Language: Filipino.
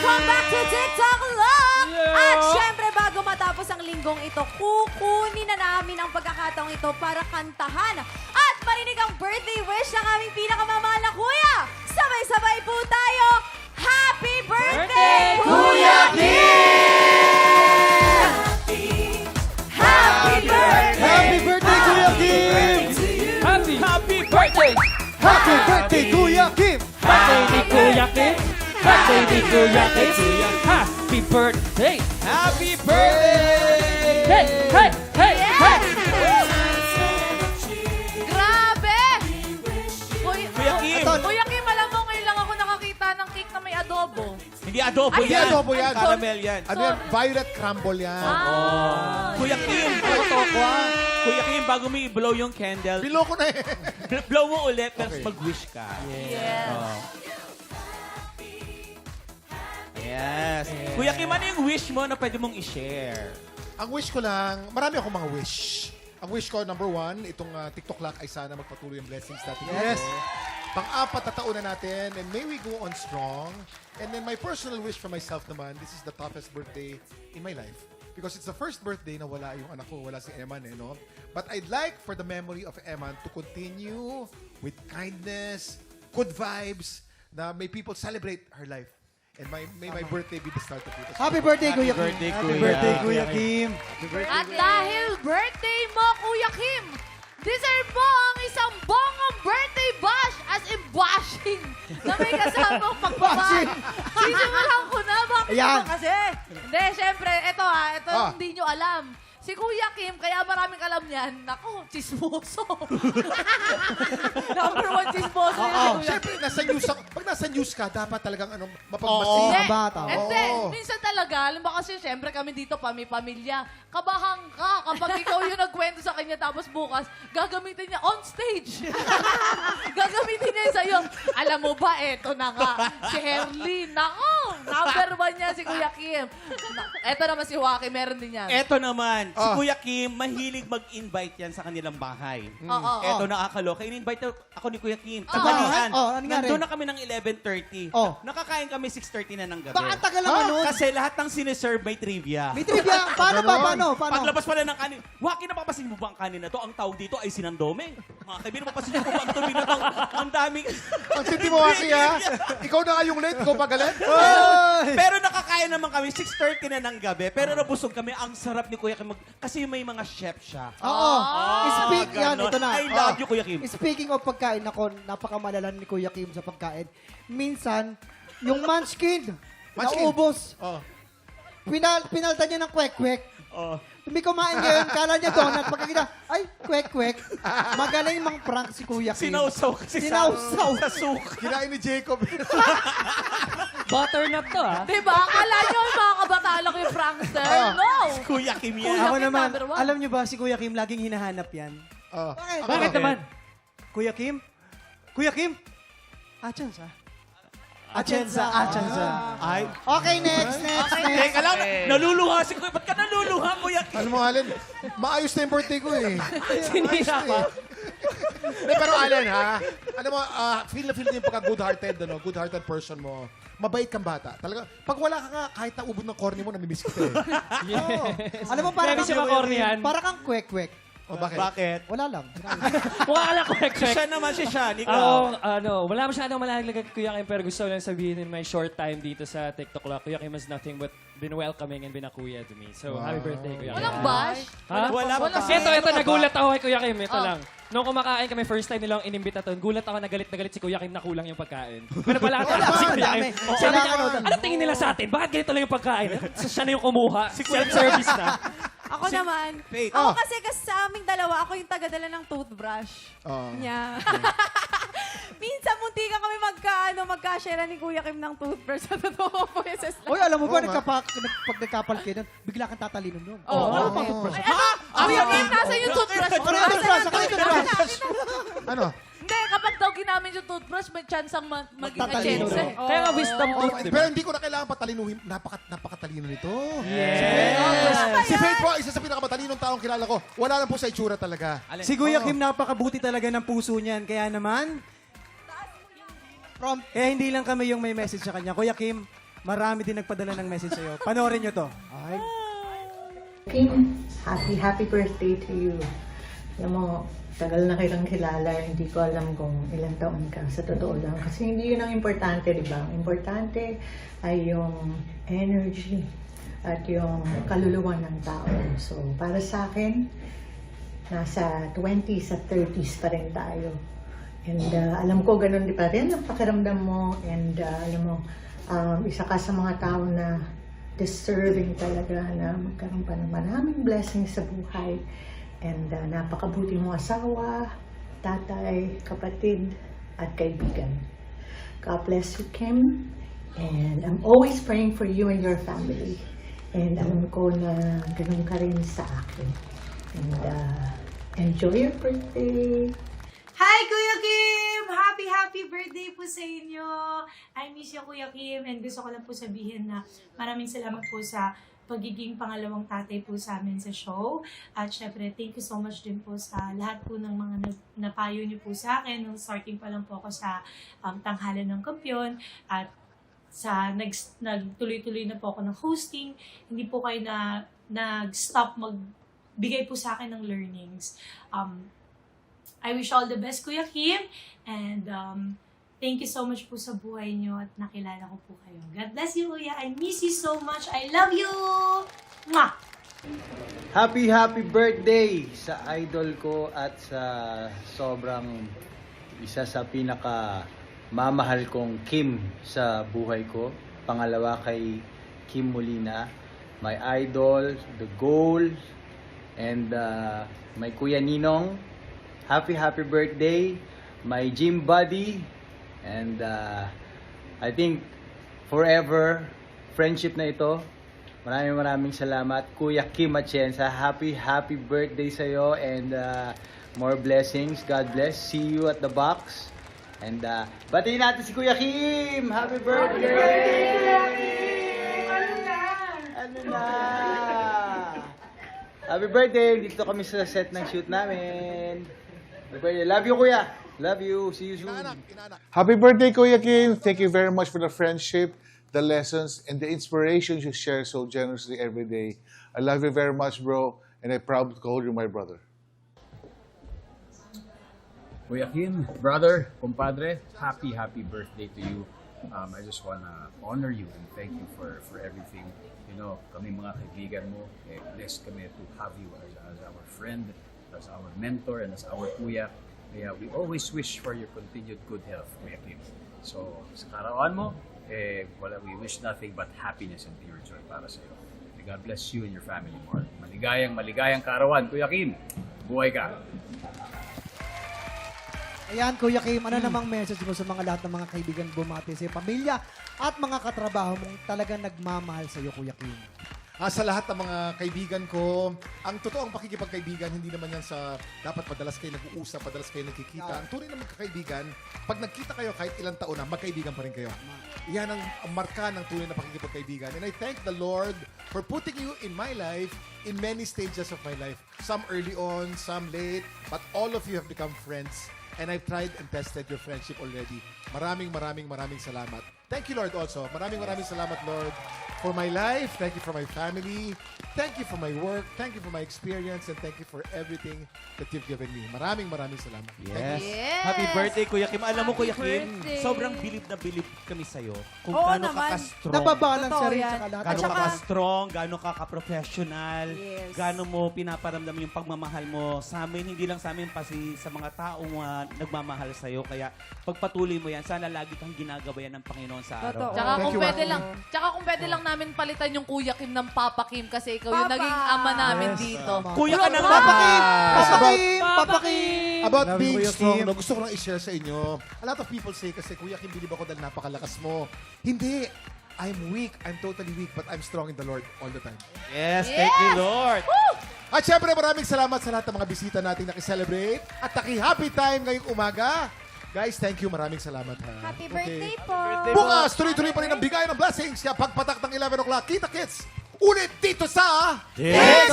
Welcome back to TikTok Lock! Yeah. At syempre, bago matapos ang linggong ito, kukunin na namin ang pagkakataong ito para kantahan at marinig ang birthday wish ng aming pinakamamahal na kuya. Sabay-sabay po tayo. Happy birthday, Kuya Kim! Happy birthday! Happy birthday, Kuya Kim! Happy birthday! Happy birthday, Kuya Kim! Birthday ni Kuya Kim! Birthday ni Kuya Kim! Happy birthday! Happy birthday! Hey! Hey! Hey! Hey! Grabe! Kuya Kim. Kuya Kim, alam mo, ngayon lang ako nakakita ng cake na may adobo. Hindi adobo Ay, yan. hindi adobo yan. Caramel yan. Ano yan? Violet crumble yan. Kuya Kim, Kuya Kim, bago mo i-blow yung candle, Bilo ko na eh. blow mo ulit, pero Okay. mag-wish ka. Yes. Yes. Kuya Kim, ano yung wish mo na pwede mong i-share? Ang wish ko lang, marami akong mga wish. Ang wish ko, number one, itong TikTok Lock ay sana magpatuloy ang blessings natin. Yes. Pang-apat na taon na natin, and may we go on strong. And then my personal wish for myself naman, this is the toughest birthday in my life. Because it's the first birthday na wala yung anak ko, wala si Eman eh, no? But I'd like for the memory of Eman to continue with kindness, good vibes, na may people celebrate her life. And may my birthday be the start of it. Happy birthday, Kuya Kim. birthday, Happy Kuya. birthday, Kuya Kim. At dahil birthday mo, Kuya Kim, deserve mo ang isang bongong birthday bash as in bashing na may kasamang pagbabash. Sisimulan ko na. Bakit Ayan. naman kasi? Hindi, syempre, ito Ah. hindi nyo alam. Si Kuya Kim, kaya maraming alam niyan, naku, chismoso. Number one chismoso yun si Kuya Kim. Siyempre, nasa news, pag nasa news ka, dapat talagang Oo. mapagmasin. Hindi. bata. And Oo. then, minsan talaga, alam mo kasi syempre kami dito, pamilya. Kabahang ka kapag ikaw yung nagkwento sa kanya tapos bukas, gagamitin niya on stage. Gagamitin niya sa'yo. Alam mo ba, eto na nga, si Herlyn. Nako, number one niya si Kuya Kim. Eto naman si Joaquin, meron din yan. Eto naman, si Ah. Kuya Kim, mahilig mag-invite yan sa kanilang bahay. Oo. Eto nakakaloka. In-invite ako ni Kuya Kim. Oo. Tanghalian. Oh, ano nangyari? Nandun na kami ng 11:30. Oh. Nakakain kami 6:30 na ng gabi. Baka ang tagal naman nun. Kasi lahat ng siniserve may trivia. May trivia. Paano ba? Paano? Paglabas pala ng kanin, Waki, napapasin mo ba ang kanin na to? Ang tawag dito ay sinandomeng. Mga kaibigan, napapasin mo ba ang tubig na to? Ang daming... Ang tindi mo, Aki, ha? Ikaw na nga yung late, ikaw pa galit? Pero nakakain naman kami 6:30 na ng gabi. Pero nabusog kami. Ang sarap ni Kuya Kim. Kasi may mga chef siya. Oo. Speak yan. Ganon. Ito na. I love you, Kuya Kim. Speaking of pagkain, ako, napakamalalan ni Kuya Kim sa pagkain. Minsan, yung munchkin, Munchkin? naubos. Oh. Pinalta niya ng kwek-kwek. Oh. Tumi kumain ngayon, kala niya donut. Pagkakita, ay, kwek-kwek. Magaling mang prank si Kuya Kim. Sinausaw kasi Sinausaw. sa suka. Kinain ni Jacob. Butternut to, ha? Diba? Akala nyo mga kabatalak yung prankster? Ah. No! Kuya Kim yan. Kuya Ako Kim, naman, number one. alam nyo ba si Kuya Kim laging hinahanap yan? Oh. Bakit naman? Kuya Kim? Kuya Kim? Achansa. Achansa, Achansa. Ay. Okay, next. Teka lang, naluluha si Kuya. Ba't ka naluluha, Kuya Kim? Alam mo, Allen, maayos na yung birthday ko eh. Sinira pa. Hindi, pero Allen, ha? Alam mo, feel na feel din pagka good-hearted, good-hearted person mo. Mabait kang bata. Talaga, pag wala ka nga, kahit naubod ng corny mo, namimiss kita eh. Oo. Alam mo, para Grabe siya makornihan. para kang kwek-kwek. O, bakit? Bakit? Wala lang. Mukha ka lang kwek-kwek. Siya naman, si Sean. Ako, Ikaw. wala masyadong malaglag kay Kuya Kim, pero gusto ko lang sabihin in my short time dito sa TikTok Lock, Kuya Kim has nothing but been welcoming and been a kuya to me. So, happy birthday, Kuya Kim. Walang bash? Ha? Wala pa kasi. Ito, nagulat ako kay Kuya Kim. Ito lang. Nung kumakain kami, first time nilang inimbita to, gulat ako na galit si Kuya Kim na kulang yung pagkain. Pero pala si Kuya Kim. Sabi niya, ano tingin nila sa atin? Bakit ganito lang yung pagkain? Siya na yung kumuha. Self-service na. Ako naman. Faith. Ako kasi sa aming dalawa, ako yung tagadala ng toothbrush Oh. niya. Minsan munti ka kami magka-share ni Kuya Kim ng toothbrush. Sa totoo po yung sa Uy, alam mo ba, Oo nga. pag nagkapalki nun, bigla kang tatalino nun. Oo. toothbrush. Kuya Kim, nasa yung toothbrush? Ano yung toothbrush? Ano yung toothbrush? Ano? Hindi, kapag daw ginamit yung toothbrush, may chance ang maging Magtatalino agenda. rin. Kaya nga wisdom Oh, tooth, di ba? pero hindi ko na kailangan patalinuhin. Napakatalino nito. Yes. Si Faith po, isa sa pinakamatalinong taong kilala ko. Wala lang po sa itsura talaga. Si Kuya Kim napakabuti talaga ng puso niyan. Kaya naman, From hindi lang kami yung may message sa kanya. Kuya Kim, marami din nagpadala ng message sa'yo. Panoorin nyo to. Ay, Kim, happy birthday to you. Alam mo, tagal na kitang kilala, hindi ko alam kung ilang taon ka, sa totoo lang. Kasi hindi yun ang importante, di ba? Ang importante ay yung energy at yung kaluluwa ng tao. So, para sa akin, nasa 20s at 30s pa rin tayo. And alam ko, ganun di pa rin ang pakiramdam mo. And alam mo, isa ka sa mga tao na deserving talaga na magkaroon pa ng maraming blessings sa buhay. And napakabuti mong asawa, tatay, kapatid, at kaibigan. God bless you, Kim. And I'm always praying for you and your family. And alam ko na ganun ka rin sa akin. And enjoy your birthday. Hi, Kuya Kim! Happy birthday po sa inyo! I miss you, Kuya Kim, and gusto ko lang po sabihin na maraming salamat po sa pagiging pangalawang tatay po sa amin sa show. At syempre, thank you so much din po sa lahat po ng mga napayo niyo po sa akin nung starting pa lang po ako sa tanghalan ng kampyon. At sa nagtuloy-tuloy na po ako ng hosting, hindi po kayo nag-stop magbigay po sa akin ng learnings. I wish all the best, Kuya Kim, and thank you so much po sa buhay niyo at nakilala ko po kayo. God bless you, Kuya. I miss you so much. I love you! Mwah! Happy birthday sa idol ko at sa sobrang isa sa pinaka mamahal kong Kim sa buhay ko. Pangalawa kay Kim Molina, my idol, the goal, and my Kuya Ninong. Happy birthday, my gym buddy, and I think forever friendship na ito. Maraming salamat, Kuya Kim Atienza. Happy birthday sa'yo, and more blessings. God bless. See you at the box. And batiin natin si Kuya Kim. Happy birthday! Ano na? Happy birthday! Dito kami sa set ng shoot namin. Happy birthday. Love you, Kuya. Love you. See you soon. Happy birthday, Kuya Kim. Thank you very much for the friendship, the lessons, and the inspiration you share so generously every day. I love you very much, bro, and I'm proud to call you my brother. Kuya Kim, brother, compadre, happy birthday to you. I just wanna honor you and thank you for everything. You know, kami mga kaibigan mo, blessed kami to have you as our friend, as our mentor, and as our kuya. Kaya we always wish for your continued good health, Kuya Kim. So, sa karawan mo, we wish nothing but happiness and pure joy para sa iyo. May God bless you and your family more. Maligayang karawan, Kuya Kim. Buhay ka. ayan, Kuya Kim, ano namang message mo sa mga lahat ng mga kaibigan bumati sa pamilya at mga katrabaho mong talagang nagmamahal sa iyo, Kuya Kim? Sa lahat ng mga kaibigan ko, ang totoong pakikipagkaibigan, hindi naman yan sa dapat madalas kayo nag-uusap, madalas kayo nagkikita. Ang tunay na magkakaibigan, pag nagkita kayo kahit ilang taon na, magkaibigan pa rin kayo. Yan ang marka ng tunay na pakikipagkaibigan. And I thank the Lord for putting you in my life in many stages of my life. Some early on, some late, but all of you have become friends. And I've tried and tested your friendship already. Maraming salamat. Thank you, Lord, also. Maraming salamat, Lord, for my life. Thank you for my family. Thank you for my work. Thank you for my experience. And thank you for everything that you've given me. Maraming salamat. Yes. Yes. Happy birthday, Kuya Kim. Alam mo, Kuya Happy Kim, birthday. sobrang bilib na bilib kami sa'yo. Kung Oo gaano naman. ka-strong. Nababalance Totoo rin yan. sa lahat. At Gaano saka- ka strong, gaano ka ka-professional, Yes. gaano mo pinaparamdam yung pagmamahal mo sa amin, hindi lang sa amin, pati sa mga taong nagmamahal sa'yo. Kaya pagpatuloy mo yan, sana lagi kang ginagawa yan ng Panginoon sa araw. Totoo. Tsaka Thank kung you, pwede Waki. lang, namin palitan yung Kuya Kim ng Papa Kim kasi ikaw yung Papa. naging ama namin dito. Kuya ka ng Papa Kim! Papa About- Kim! Papa Kim! About Love you, being Kuya strong, Kim. no, gusto ko lang i-share sa inyo. A lot of people say kasi, Kuya Kim, bilib ako dahil napakalakas mo. Hindi. I'm weak. I'm totally weak, but I'm strong in the Lord all the time. Yes, thank you, Lord. At syempre, maraming salamat sa lahat ng mga bisita nating nakiselebrate at naki-happy time ngayong umaga. Guys, thank you. Maraming salamat, ha. Happy birthday po! Bukas, tuloy-tuloy pa rin ang bigay ng blessings. Kaya pagpatak ng 11 o'clock, kita kits, ulit dito sa... Yes,